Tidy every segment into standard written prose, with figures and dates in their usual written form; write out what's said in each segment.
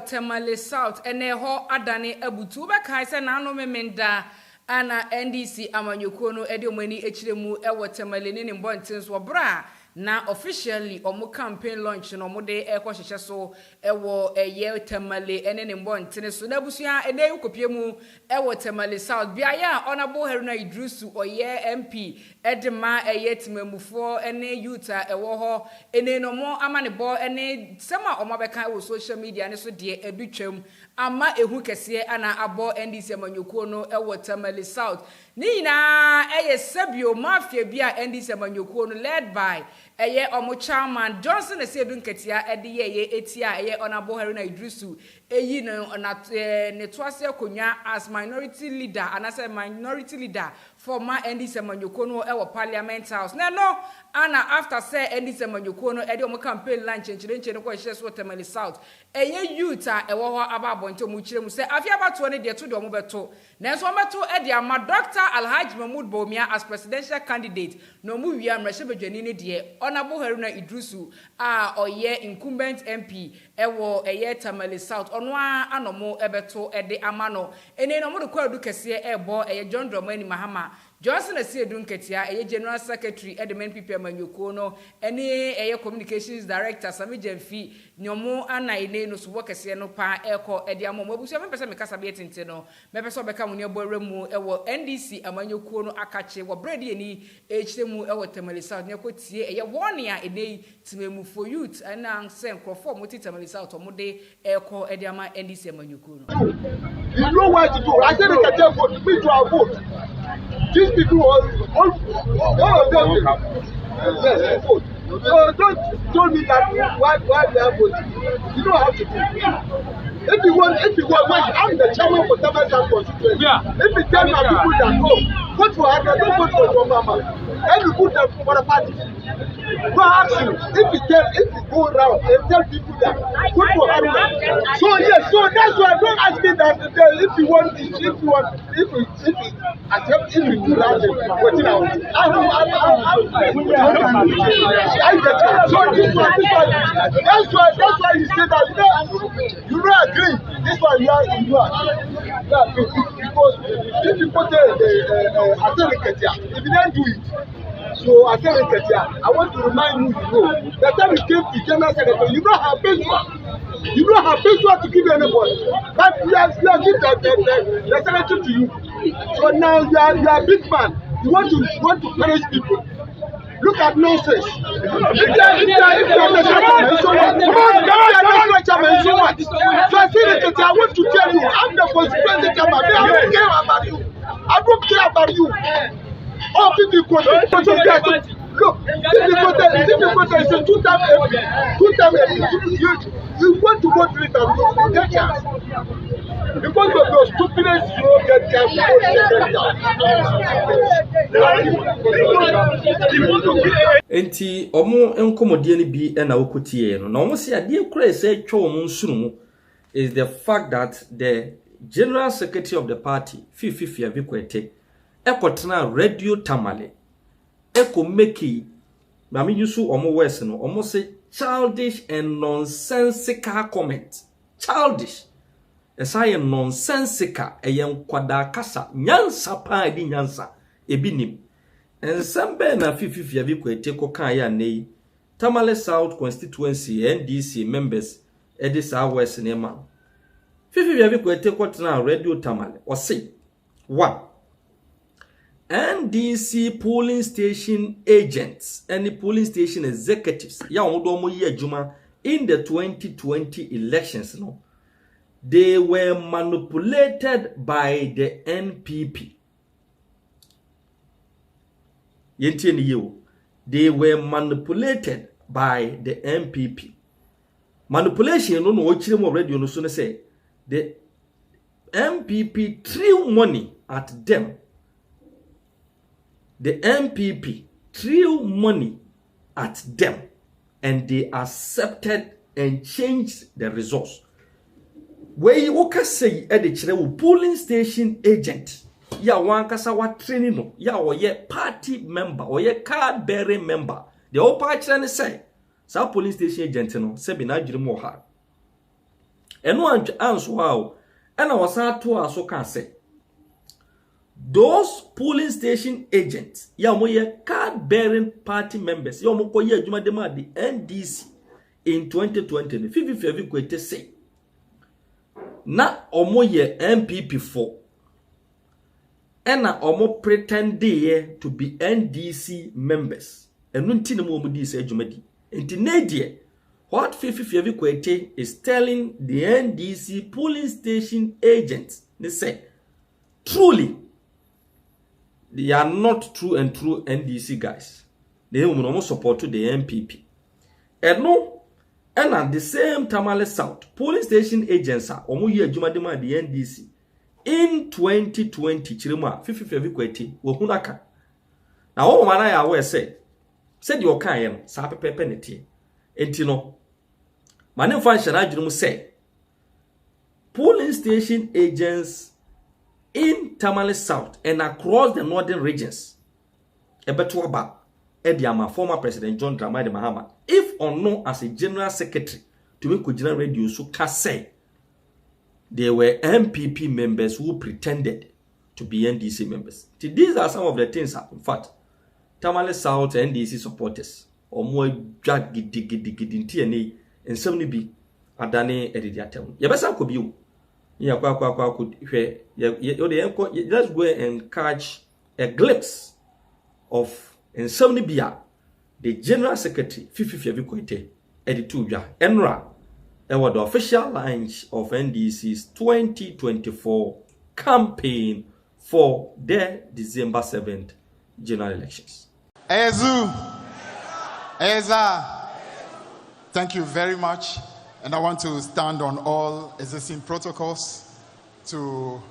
Tamale South ene ho adane abutu be kai se na no memenda ana NDC amanyoko no ede omani echiremu Tamale ne mbontin so bra na officially omo campaign launch no mo de hyehyehye so eye Tamale ene ne mbontin so na busua ene yukopiemu Tamale South bia ya honorable Haruna Idrisus oye MP edema timamufo ene youth ho ene no mo amanebo ene sema omo beka wo social media ne so de edutwam ama ehu kese ana abo NDC amanyoko no Tamale South ni na sabio mafia bia NDC amanyoko no led by omo chairman Johnson Esedun Ketia eye etia honorable Haruna Idrisus eyi no na ne toase akonya as minority leader and as a minority leader for ma NDC amanyoko no Parliament House na no ana after say NDC amanyoko no omo campaign lunch nchirenche no ko hye so Tamale South youth ho ababonte mu kire mu say afia bato ne de to de omo beto na so ometo ama Dr. Alhaji Bawumia as presidential candidate no mu wi amrahye bedwani ne de honorable Haruna Idrisus oye incumbent MP Tamale South ono anomo ebeto ama no ene no mo de kwadu kese John Dramani Mahama Johnson Esedun Ketia General Secretary Edmen PP amanyoko no ene communications director Sami Jemfi nyomo ana ene no so kese no pa amo mabusu me pese me kasa be tente no me pese obeka mu ne boremu NDC amanyoko no akache wo bredi eni echiremu Tamale South ne kotie one ya ene timemu for youth ana se nkrofo mo Tamale South mo de ama NDC amanyoko no. You know what to do. I said they can vote. Me to our vote. These people all of them. Yes, vote. So don't tell me that why they are voting. You know how to do. If you want, I'm the chairman for Tamale South constituency. If you tell my people that vote for Angr, don't vote for your mama. Then you put them for the party. No action. If you go around and tell people that vote for Haruna. So yes, so that's why don't ask me that if you want this, if you accept, if you do that, what you know. I get it. So this one. That's why you say that you don't agree. This one you are because if you put if you don't do it. So I said, I want to remind you, that time you came to General Secretary, you don't have visual. You don't have visual to give anybody. But we are giving the secretary to you. So now you are a big man. You want to punish people. Look at nonsense. If you are the chairman, so what? So what? So I said, I want to tell you, I'm the constituency chairman. I don't care about you. I don't care about you. All people go to look, if you go there, it's a two-time you want to go to it and you get chance. Because of your stupidness, you don't get chance to Enti omo enkomodie ni bi na wokotie no na omo se ade kura se twa omo nsuru mu is the fact that the general secretary of the party Fifia Bikwete ekotena radio Tamale eko meki mami yusu omo west no omo say childish and nonsensical comment. Childish esaye nonsensical eyen kwada kasa nyansa pa di nyansa ebinim ensembe na Fifia Bikwete ko kan ya nei Tamale South constituency NDC members edisa west nema Fifia Bikwete kotena radio Tamale o say 1 NDC polling station agents and the polling station executives ya omodo ye adwuma in the 2020 elections no they were manipulated by the NPP. They were manipulated by the NPP. Manipulation no ochire mo radio no so say the NPP threw money at them. The NPP threw money at them and they accepted and changed the results. Where you can say at the polling station agent, ya wankasa wa training no, ya oye party member, oye card bearing member. The whole party say, sa polling station agent no, se bi na adwiri mo ha. eno anso how ena wasa to aso ka say those polling station agents ya mo ye card bearing party members ya mo ko ye adwuma dem at the NDC in 2020 fifi kwete say na omo ye MPP4 ena omo pretend to be NDC members enu nti ne mo di say adwuma di nti nedie what fifi kwete is telling the NDC polling station agents they say truly they are not true and true NDC guys. They will not support the MPP. And no, and at the same Tamale South, police station agents are omuye jumadema the NDC in 2020. Chirima 50 kweti wohunaka. Now all man I aware said your kind sape penalty. Entino. Mane function ajumu say polling station agents in Tamale South and across the northern regions, Ebetuaba, Ediama, former President John Dramani Mahama, if or no as a general secretary to make Kujina Radio so can say they were MPP members who pretended to be NDC members. These are some of the things that, in fact, Tamale South NDC supporters or more drag gidinti and some be adane edidiatem. Yabasa could be. Let's go and catch a glimpse of in Somnibia, the General Secretary, Fifi Edituja, Angr, and the official launch of NDC's 2024 campaign for the December 7th general elections. Thank you very much. And I want to stand on all existing protocols to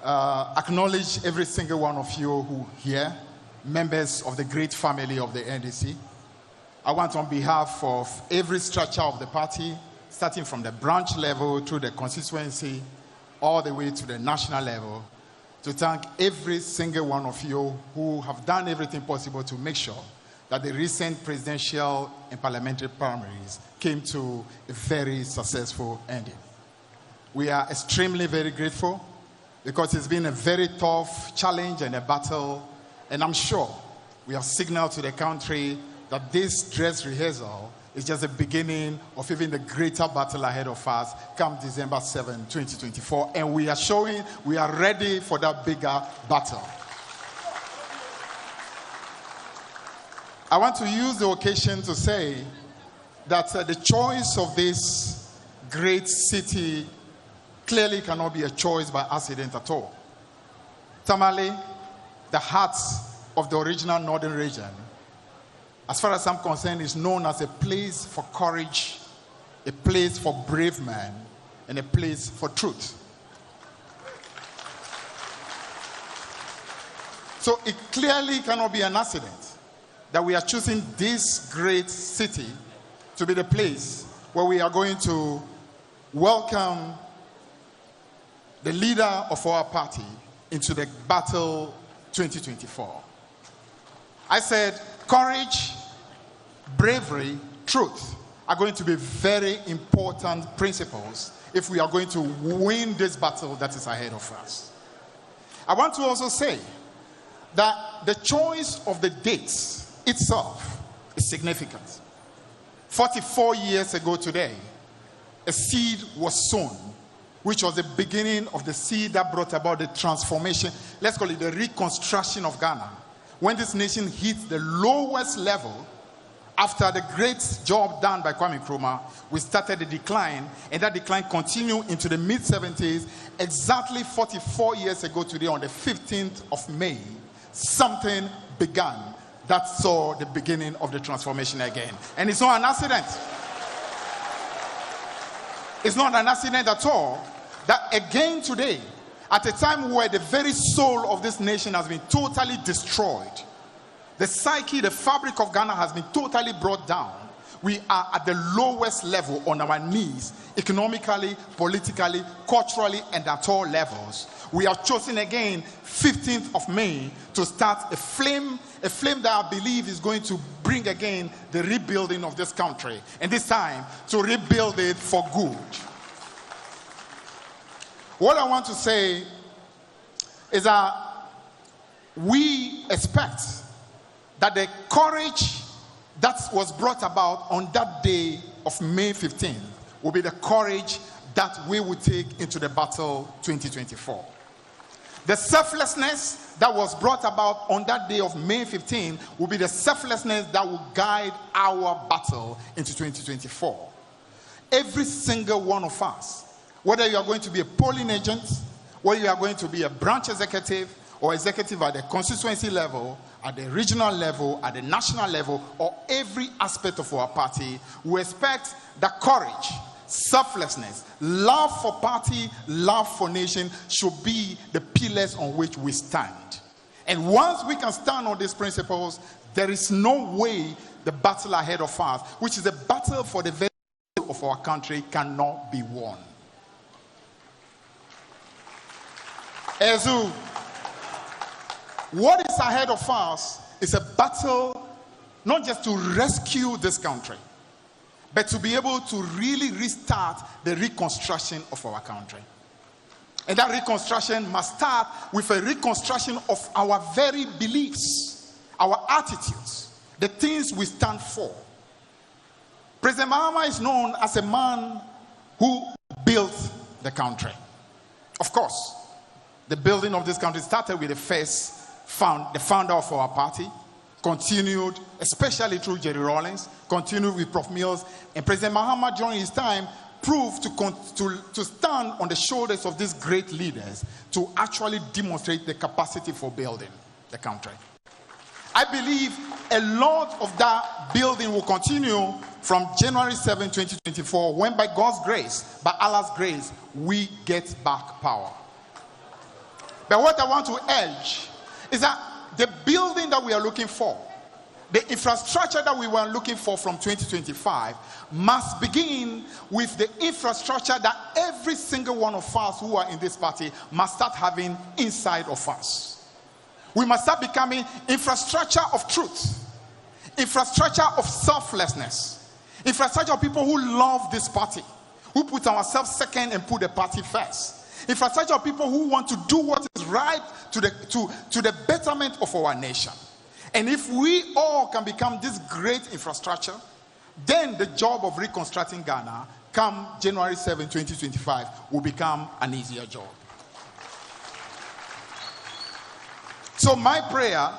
acknowledge every single one of you who here, members of the great family of the NDC. I want on behalf of every structure of the party, starting from the branch level through the constituency, all the way to the national level, to thank every single one of you who have done everything possible to make sure that the recent presidential and parliamentary primaries came to a very successful ending. We are extremely very grateful because it's been a very tough challenge and a battle, and I'm sure we have signaled to the country that this dress rehearsal is just the beginning of even the greater battle ahead of us come December 7, 2024, and we are showing we are ready for that bigger battle. I want to use the occasion to say that the choice of this great city clearly cannot be a choice by accident at all. Tamale, the heart of the original northern region, as far as I'm concerned, is known as a place for courage, a place for brave men, and a place for truth. So it clearly cannot be an accident that we are choosing this great city to be the place where we are going to welcome the leader of our party into the battle 2024. I said courage, bravery, truth are going to be very important principles if we are going to win this battle that is ahead of us. I want to also say that the choice of the dates itself is significant. 44 years ago today, a seed was sown, which was the beginning of the seed that brought about the transformation, let's call it the reconstruction of Ghana. When this nation hit the lowest level, after the great job done by Kwame Nkrumah, we started the decline, and that decline continued into the mid-70s. Exactly 44 years ago today, on the 15th of May, something began that saw the beginning of the transformation again. And it's not an accident. It's not an accident at all that again today, at a time where the very soul of this nation has been totally destroyed, the psyche, the fabric of Ghana has been totally brought down, we are at the lowest level on our knees, economically, politically, culturally, and at all levels. We have chosen again 15th of May to start a flame that I believe is going to bring again the rebuilding of this country, and this time to rebuild it for good. What I want to say is that we expect that the courage that was brought about on that day of May 15th will be the courage that we will take into the battle 2024. The selflessness that was brought about on that day of May 15 will be the selflessness that will guide our battle into 2024. Every single one of us, whether you are going to be a polling agent, whether you are going to be a branch executive or executive at the constituency level, at the regional level, at the national level, or every aspect of our party, we expect that courage, selflessness, love for party, love for nation should be the pillars on which we stand. And once we can stand on these principles, there is no way the battle ahead of us, which is a battle for the very of our country, cannot be won. Ezu, what is ahead of us is a battle not just to rescue this country, but to be able to really restart the reconstruction of our country. And that reconstruction must start with a reconstruction of our very beliefs, our attitudes, the things we stand for. President Mahama is known as a man who built the country. Of course, the building of this country started with the founder of our party, continued, especially through Jerry Rawlings, continued with Prof. Mills, and President Mahama during his time proved to stand on the shoulders of these great leaders to actually demonstrate the capacity for building the country. I believe a lot of that building will continue from January 7, 2024, when by God's grace, by Allah's grace, we get back power. But what I want to urge is that the building that we are looking for, the infrastructure that we were looking for from 2025 must begin with the infrastructure that every single one of us who are in this party must start having inside of us. We must start becoming infrastructure of truth, infrastructure of selflessness, infrastructure of people who love this party, who put ourselves second and put the party first. Infrastructure of people who want to do what is right to the betterment of our nation. And if we all can become this great infrastructure, then the job of reconstructing Ghana come January 7, 2025 will become an easier job. So my prayer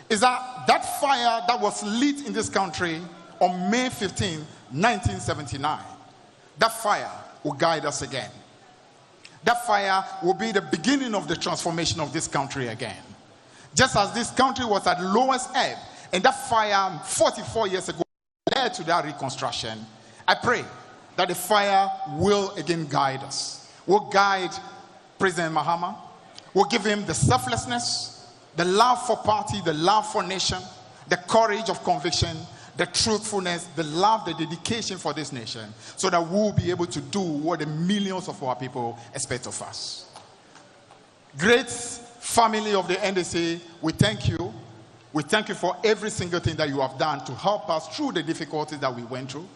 is that that fire that was lit in this country on May 15, 1979, that fire will guide us again. That fire will be the beginning of the transformation of this country again. Just as this country was at lowest ebb, and that fire 44 years ago led to that reconstruction, I pray that the fire will again guide us. Will guide President Mahama. Will give him the selflessness, the love for party, the love for nation, the courage of conviction, the truthfulness, the love, the dedication for this nation, so that we'll be able to do what the millions of our people expect of us. Great family of the NDC, we thank you. We thank you for every single thing that you have done to help us through the difficulties that we went through.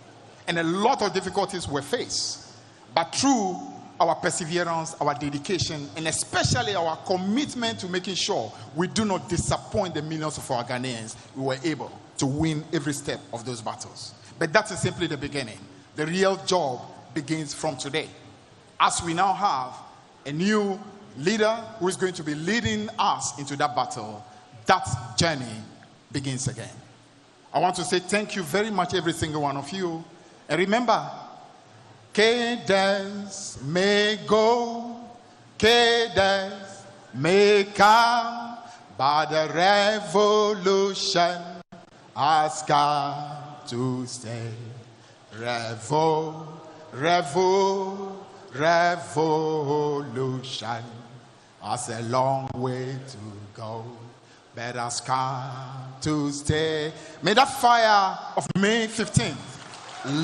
And a lot of difficulties were faced. But through our perseverance, our dedication, and especially our commitment to making sure we do not disappoint the millions of our Ghanaians, we were able to win every step of those battles. But that is simply the beginning. The real job begins from today. As we now have a new leader who is going to be leading us into that battle, that journey begins again. I want to say thank you very much, every single one of you. And remember, cadence may go, cadence may come, but the revolution has come to stay. Revolution has a long way to go, but has come to stay. May that fire of May 15th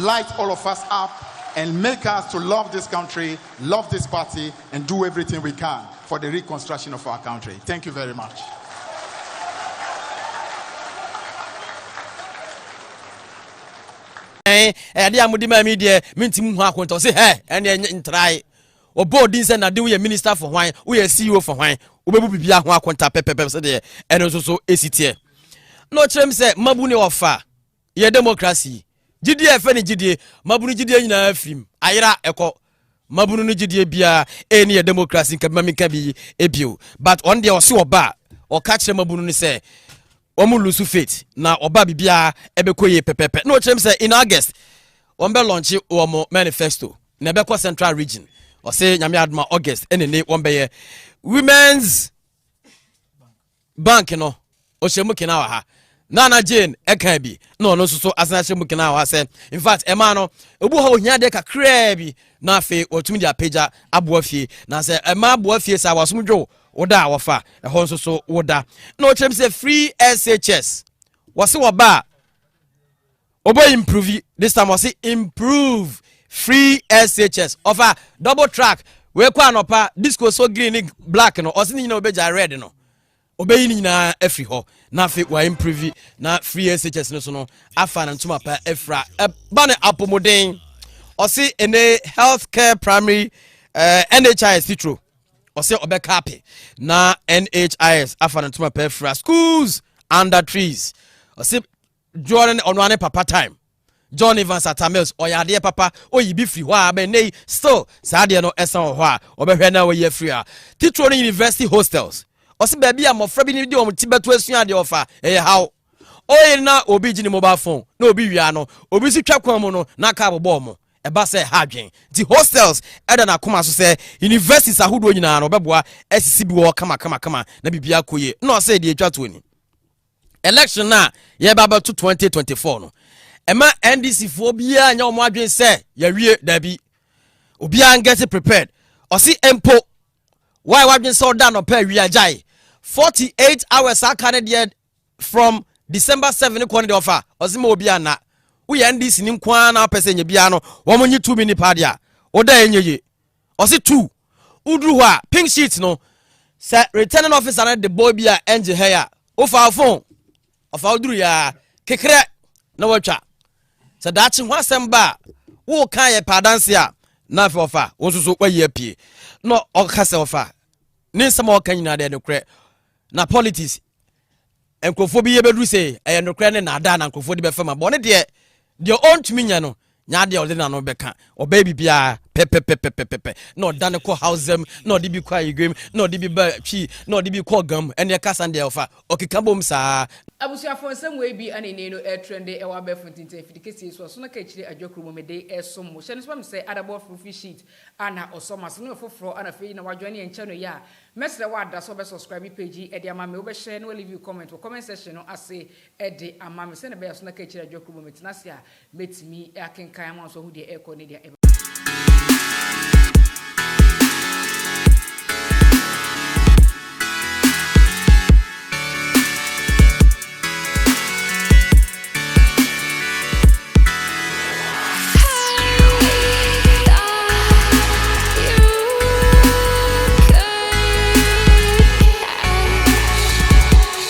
light all of us up and make us to love this country, love this party, and do everything we can for the reconstruction of our country. Thank you very much. Dia mudi ma media mintim hu akonto say and try boarding say na de we minister for hwan we CEO for hwan obebu bibia ho akonta pepepep say de eno so esitie no chrem say mabu ne ofa ye democracy gidie fe ne gidie mabu ne gidie nyina afrim ayira eko mabu ne gidie bia eni ye democracy kabima minka bi ebio but on the osi oba o ka chrem mabu ne say omu lose faith na oba bibia ebekoye pepepe no chrem say in August on be launch omo manifesto na be central region or say nyame adma August enene one be women's bank no o shemu kina wa ha Nana Jane eka bi no so asana shemu kina wa say in fact ema no obu ha ohia de kakra bi na afi otumi dia page abo afie na say ema abo afie sa wasomdwo woda wafa ehon so woda no chem say free SHS wase woba obo improve this time wase improve free SHS offer double track we kwa anopa disco so green black no osini nyina obeja red no obeyi nyina afri ho na fe wa improve na free SHS no so no afa na ntuma pa efra bane apomoden osi ene healthcare primary NHIS titro osi obeka ape na NHIS afa na ntuma pa efra schools under trees osi Jordan onwane papa time John Evans Atamels oyade papa oyibi free ho a be nei still saade no esan ho a obehwe na we free a titro no university hostels osi baby amofra bi ni di om tibeto asua de ofa how oyi na obi gini mobile phone na obi wia no obi si twa kwan mu no na ka bobo mo eba se hadwen the hostels eda na koma so se universities ahodo nyina no beboa SC bi wo kama na bibia koye na o se de atwa to ni election na ye baba to 2024 no ema NDC fo bia nya omo adwen se ya wie dabi obia get prepared osi empo why wadwen so da no pa wi ajai 48 hours aka ne from December 7 ko ne de offer osi ma obia na wo ya NDC ni nkwa na pese nya bia no wo monyi 2 minute pad ya oda enyeye osi 2 udru ho a pink sheet no se returning officer na the boy bia enje hair ofa phone ofa udru ya kekere na watwa se dachi ho asem wo kan ye padanse a na fe ofa wo so kwaye apie no okase ofa ni nsem o kan nyina de nokre na politics enkrofo bi ye bedru se e nokre ne na ada na enkrofo di be fama bo ne de on to nya no nya de o de na no beka o ba bibia pepe no da ne ko housem no di bi kwa igwem no di bi ba twi no di bi ko gam ene kasa de ofa okika bom saa abusuafo nsem we bi anene no trende e wa be fontinte fidikesi so na ka chire adwakru mo mede esom mo hye no se adabo free sheet ana osomas no foforo ana fe na wadwane en channel ya mesre wa da so be subscribe page e de ama me we be share no leave you comment section no ase e de ama me se na be so na ka chire adwakru mo metinase a metimi akenkan am so hu de e ko ne de